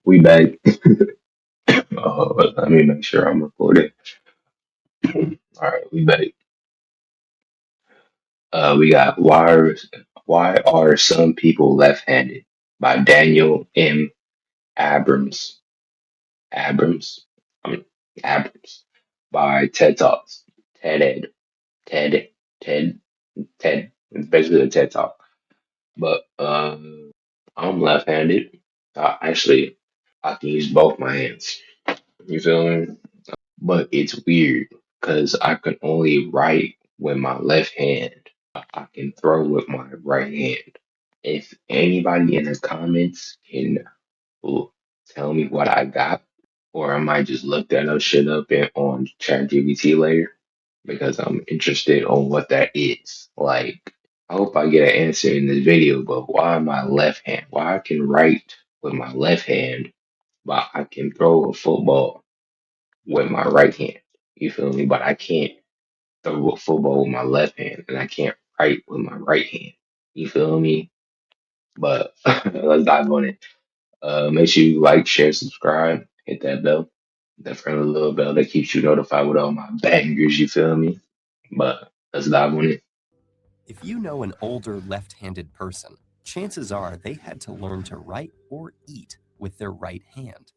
We back. Let me make sure I'm recording. All right, we back. We got why are some people left-handed by Daniel M. Abrams. Abrams. I mean Abrams by TED Talks. TED Ed. TED. TED. TED. It's basically a TED Talk. But I'm left-handed. Actually, I can use both my hands. You feel me? But it's weird because I can only write with my left hand. I can throw with my right hand. If anybody in the comments can tell me what I got, or I might just look that up shit up on ChatGPT later because I'm interested on what that is. Like, I hope I get an answer in this video, but why my left hand? Why I can write with my left hand, but I can throw a football with my right hand. You feel me? But I can't throw a football with my left hand, and I can't write with my right hand. You feel me? But let's dive on it. Make sure you like, share, subscribe, hit that bell, that friendly little bell that keeps you notified with all my bangers. You feel me? But let's dive on it. If you know an older left-handed person, chances are they had to learn to write or eat with their right hand.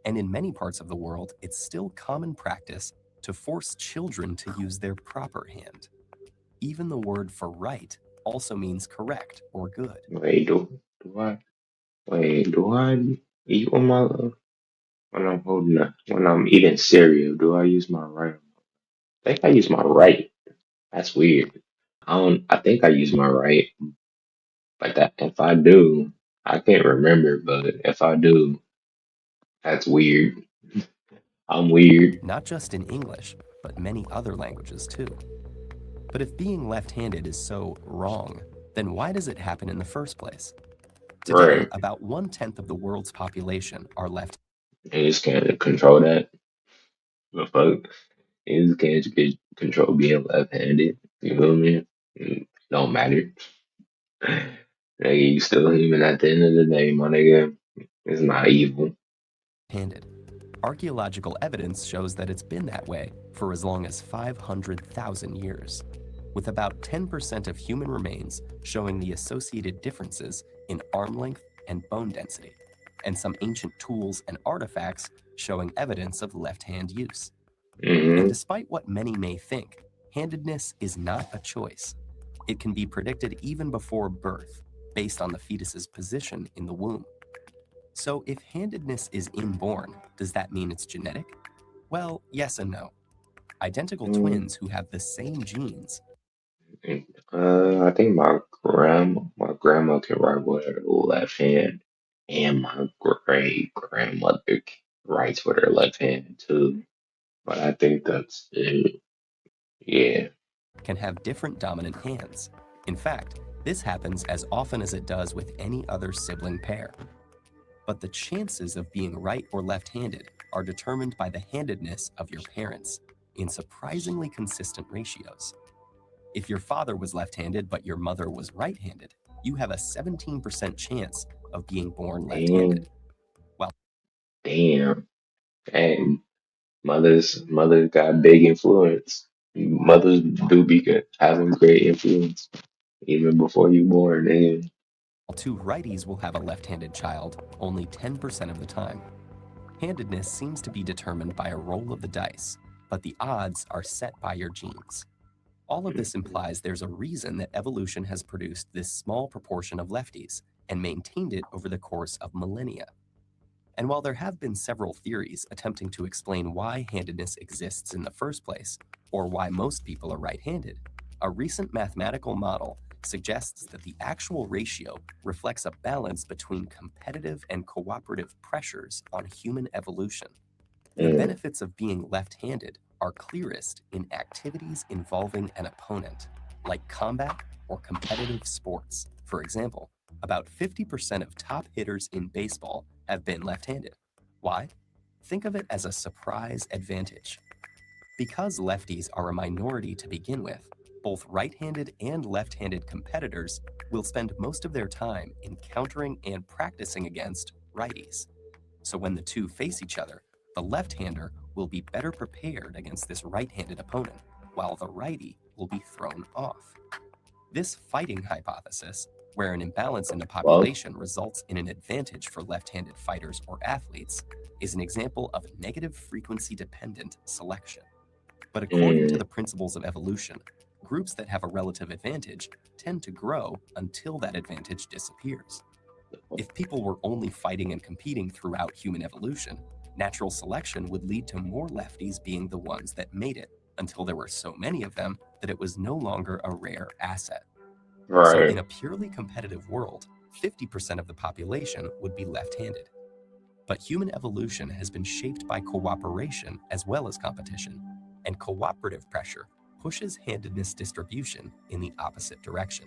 And in many parts of the world, it's still common practice to force children to use their proper hand. Even the word for right also means correct or good. Wait, do I eat with my when I'm holding when I'm eating cereal? Do I use my right? I think I use my right. That's weird. I don't. I think I use my right. But that if I do, I can't remember, but if I do, that's weird. I'm weird. Not just in English, but many other languages too. But if being left-handed is so wrong, then why does it happen in the first place? Today, Right. about 1/10 of the world's population are left. You just can't control that. The fuck? You just can't control being left handed. You feel me? Don't matter. Nigga, you still human at the end of the day, my nigga. It's not evil. Handed. Archaeological evidence shows that it's been that way for as long as 500,000 years, with about 10% of human remains showing the associated differences in arm length and bone density, and some ancient tools and artifacts showing evidence of left-hand use. And Hmm. despite what many may think, handedness is not a choice. It can be predicted even before birth, based on the fetus's position in the womb. So if handedness is inborn, does that mean it's genetic? Well, yes and no. Identical twins who have the same genes. I think my grandma can write with her left hand, and my great grandmother writes with her left hand too. But I think that's it. Yeah. Can have different dominant hands. In fact, this happens as often as it does with any other sibling pair. But the chances of being right or left-handed are determined by the handedness of your parents in surprisingly consistent ratios. If your father was left-handed but your mother was right-handed, you have a 17% chance of being born Damn. left-handed. While Damn. And mothers got big influence. Mothers do be good, having great influence even before you born. And two righties will have a left-handed child only 10% of the time. Handedness seems to be determined by a roll of the dice, but the odds are set by your genes. All of this implies there's a reason that evolution has produced this small proportion of lefties and maintained it over the course of millennia. And while there have been several theories attempting to explain why handedness exists in the first place, or why most people are right-handed, a recent mathematical model suggests that the actual ratio reflects a balance between competitive and cooperative pressures on human evolution. The mm, benefits of being left-handed are clearest in activities involving an opponent, like combat or competitive sports. For example, about 50% of top hitters in baseball have been left-handed. Why? Think of it as a surprise advantage. Because lefties are a minority to begin with, both right-handed and left-handed competitors will spend most of their time encountering and practicing against righties. So when the two face each other, the left-hander will be better prepared against this right-handed opponent, while the righty will be thrown off. This fighting hypothesis, where an imbalance in the Fuck. population results in an advantage for left-handed fighters or athletes, is an example of negative frequency dependent selection. But according to Mm, the principles of evolution, groups that have a relative advantage tend to grow until that advantage disappears. If people were only fighting and competing throughout human evolution, natural selection would lead to more lefties being the ones that made it, until there were so many of them that it was no longer a rare asset. So, in right. a purely competitive world, 50% of the population would be left handed. But human evolution has been shaped by cooperation as well as competition, and cooperative pressure pushes handedness distribution in the opposite direction.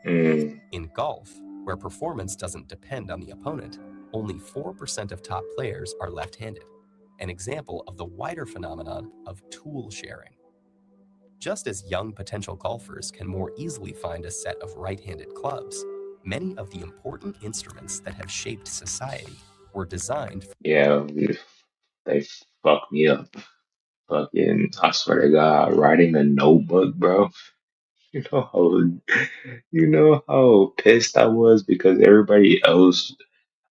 Mm, In golf, where performance doesn't depend on the opponent, only 4% of top players are left handed, an example of the wider phenomenon of tool sharing. Just as young potential golfers can more easily find a set of right handed clubs, many of the important instruments that have shaped society were designed. yeah, they fucked me up. Fucking, I swear to God, writing a notebook, bro. You know how, you know how pissed I was because everybody else,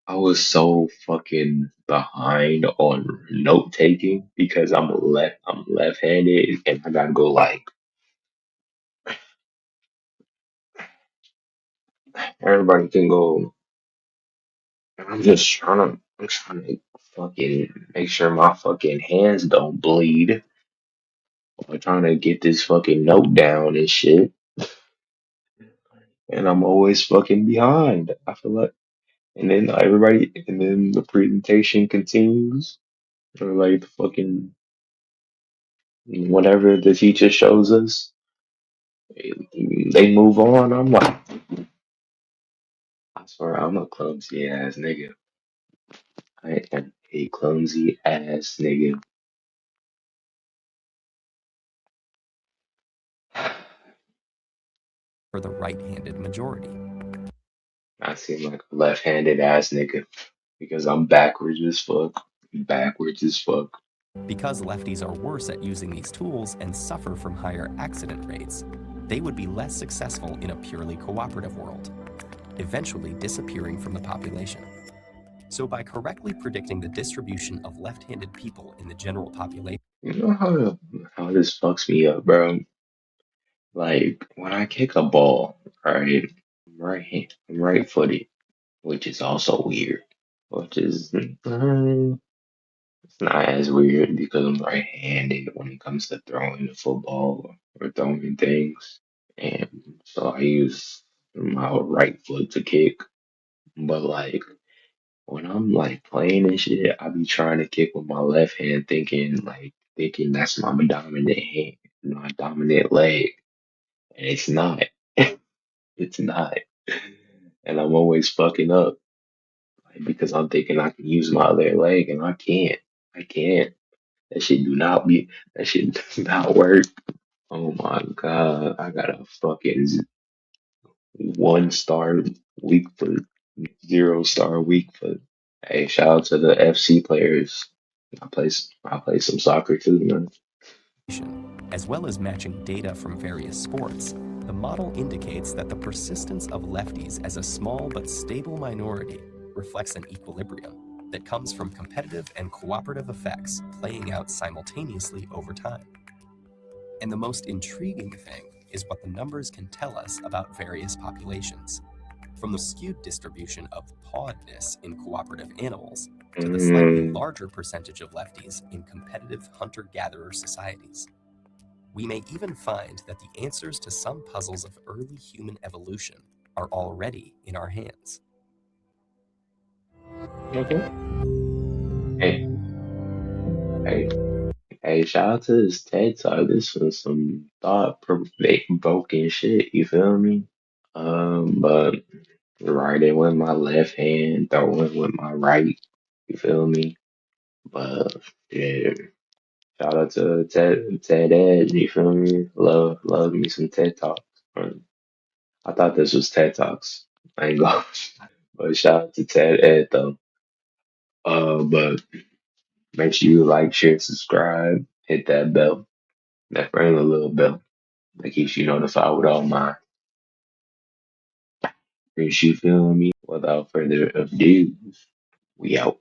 I was so fucking behind on note taking because I'm left-handed and I gotta go like everybody can go. I'm trying to fucking make sure my fucking hands don't bleed. I'm trying to get this fucking note down and shit, and I'm always fucking behind. I feel like, and then the presentation continues, or like the fucking whatever the teacher shows us, they move on. I'm like, I swear, I'm a clumsy ass nigga. I am a clumsy ass nigga. For the right handed majority. I seem like a left-handed ass nigga because I'm backwards as fuck. Backwards as fuck. Because lefties are worse at using these tools and suffer from higher accident rates, they would be less successful in a purely cooperative world, eventually disappearing from the population. So, by correctly predicting the distribution of left handed people in the general population, You know how this fucks me up, bro? Like when I kick a ball, right? I'm right footed, which is also weird. Which is it's not as weird because I'm right handed when it comes to throwing the football or throwing things. And so I use my right foot to kick. But like when I'm like playing and shit, I be trying to kick with my left hand, thinking that's my dominant hand, my dominant leg, and it's not. It's not, and I'm always fucking up like, because I'm thinking I can use my other leg, and I can't. I can't. That shit do not be. That shit does not work. Oh my god, I got a fucking 1 star weak foot, 0 star weak foot. Hey, shout out to the FC players. I play some soccer too, man. as well as matching data from various sports, the model indicates that the persistence of lefties as a small but stable minority reflects an equilibrium that comes from competitive and cooperative effects playing out simultaneously over time. And the most intriguing thing is what the numbers can tell us about various populations, from the skewed distribution of pawedness in cooperative animals to the slightly Mm, larger percentage of lefties in competitive hunter gatherer societies. We may even find that the answers to some puzzles of early human evolution are already in our hands. okay. Hey, hey, hey! Shout out to this TED Talk. This was some thought provoking shit. You feel me? But writing with my left hand, throwing with my right. You feel me? But yeah, shout out to Ted Ed. You feel me? Love me some TED Talks. I thought this was TED Talks. I ain't go. But shout out to Ted Ed though. But make sure you like, share, subscribe, hit that bell, that friendly little bell that keeps you notified with all my news. You feel me? Without further ado, we out.